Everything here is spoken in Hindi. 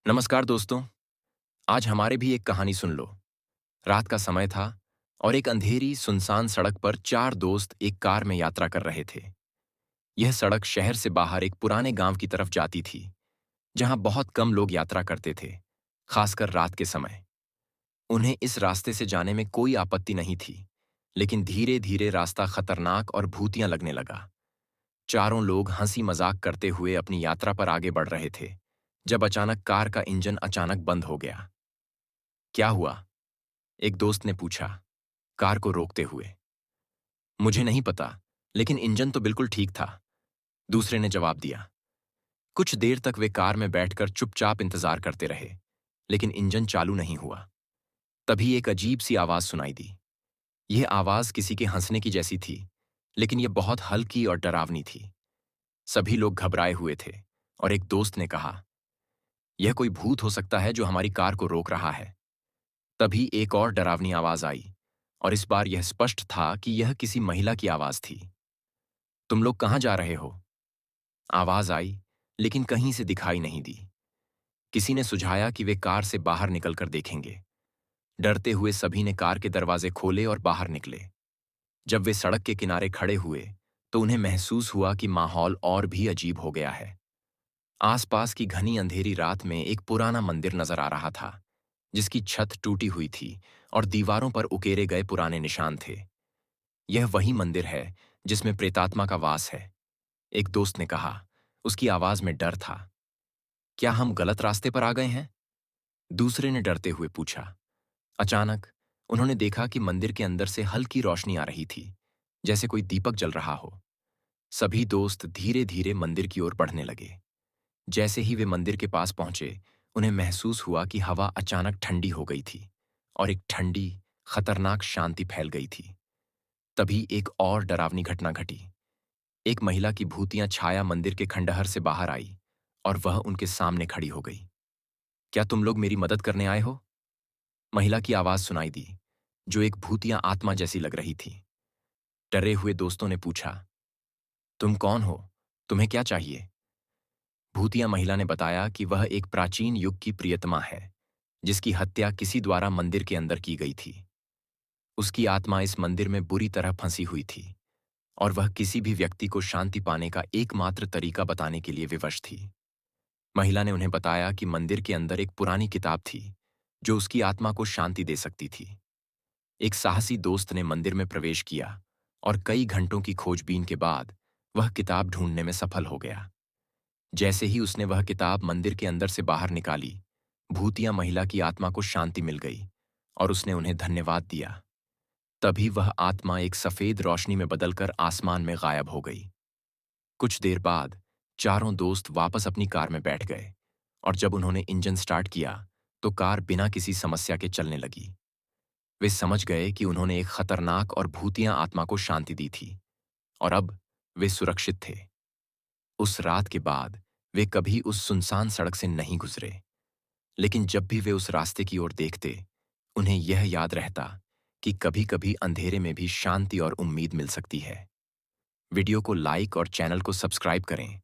नमस्कार दोस्तों। आज हमारे भी एक कहानी सुन लो। रात का समय था और एक अंधेरी सुनसान सड़क पर चार दोस्त एक कार में यात्रा कर रहे थे। यह सड़क शहर से बाहर एक पुराने गांव की तरफ जाती थी, जहां बहुत कम लोग यात्रा करते थे, खासकर रात के समय। उन्हें इस रास्ते से जाने में कोई आपत्ति नहीं थी, लेकिन धीरे धीरे रास्ता खतरनाक और भूतियां लगने लगा। चारों लोग हंसी मजाक करते हुए अपनी यात्रा पर आगे बढ़ रहे थे, जब अचानक कार का इंजन अचानक बंद हो गया। क्या हुआ? एक दोस्त ने पूछा, कार को रोकते हुए। मुझे नहीं पता, लेकिन इंजन तो बिल्कुल ठीक था, दूसरे ने जवाब दिया। कुछ देर तक वे कार में बैठकर चुपचाप इंतजार करते रहे, लेकिन इंजन चालू नहीं हुआ। तभी एक अजीब सी आवाज सुनाई दी। यह आवाज किसी के हंसने की जैसी थी, लेकिन यह बहुत हल्की और डरावनी थी। सभी लोग घबराए हुए थे, और एक दोस्त ने कहा, यह कोई भूत हो सकता है जो हमारी कार को रोक रहा है। तभी एक और डरावनी आवाज आई, और इस बार यह स्पष्ट था कि यह किसी महिला की आवाज थी। तुम लोग कहाँ जा रहे हो? आवाज आई, लेकिन कहीं से दिखाई नहीं दी। किसी ने सुझाया कि वे कार से बाहर निकलकर देखेंगे। डरते हुए सभी ने कार के दरवाजे खोले और बाहर निकले। जब वे सड़क के किनारे खड़े हुए, तो उन्हें महसूस हुआ कि माहौल और भी अजीब हो गया है। आसपास की घनी अंधेरी रात में एक पुराना मंदिर नजर आ रहा था, जिसकी छत टूटी हुई थी और दीवारों पर उकेरे गए पुराने निशान थे। यह वही मंदिर है जिसमें प्रेतात्मा का वास है, एक दोस्त ने कहा। उसकी आवाज में डर था। क्या हम गलत रास्ते पर आ गए हैं? दूसरे ने डरते हुए पूछा। अचानक उन्होंने देखा कि मंदिर के अंदर से हल्की रोशनी आ रही थी, जैसे कोई दीपक जल रहा हो। सभी दोस्त धीरे धीरे मंदिर की ओर बढ़ने लगे। जैसे ही वे मंदिर के पास पहुंचे, उन्हें महसूस हुआ कि हवा अचानक ठंडी हो गई थी, और एक ठंडी, खतरनाक शांति फैल गई थी। तभी एक और डरावनी घटना घटी। एक महिला की भूतिया छाया मंदिर के खंडहर से बाहर आई, और वह उनके सामने खड़ी हो गई। क्या तुम लोग मेरी मदद करने आए हो? महिला की आवाज सुनाई दी, जो एक भूतिया आत्मा जैसी लग रही थी। डरे हुए दोस्तों ने पूछा, तुम कौन हो? तुम्हें क्या चाहिए? भूतिया महिला ने बताया कि वह एक प्राचीन युग की प्रियतमा है, जिसकी हत्या किसी द्वारा मंदिर के अंदर की गई थी। उसकी आत्मा इस मंदिर में बुरी तरह फंसी हुई थी, और वह किसी भी व्यक्ति को शांति पाने का एकमात्र तरीका बताने के लिए विवश थी। महिला ने उन्हें बताया कि मंदिर के अंदर एक पुरानी किताब थी, जो उसकी आत्मा को शांति दे सकती थी। एक साहसी दोस्त ने मंदिर में प्रवेश किया, और कई घंटों की खोजबीन के बाद वह किताब ढूंढने में सफल हो गया। जैसे ही उसने वह किताब मंदिर के अंदर से बाहर निकाली, भूतिया महिला की आत्मा को शांति मिल गई, और उसने उन्हें धन्यवाद दिया। तभी वह आत्मा एक सफेद रोशनी में बदलकर आसमान में गायब हो गई। कुछ देर बाद चारों दोस्त वापस अपनी कार में बैठ गए, और जब उन्होंने इंजन स्टार्ट किया, तो कार बिना किसी समस्या के चलने लगी। वे समझ गए कि उन्होंने एक खतरनाक और भूतिया आत्मा को शांति दी थी, और अब वे सुरक्षित थे। उस रात के बाद वे कभी उस सुनसान सड़क से नहीं गुजरे, लेकिन जब भी वे उस रास्ते की ओर देखते, उन्हें यह याद रहता कि कभी-कभी अंधेरे में भी शांति और उम्मीद मिल सकती है। वीडियो को लाइक और चैनल को सब्सक्राइब करें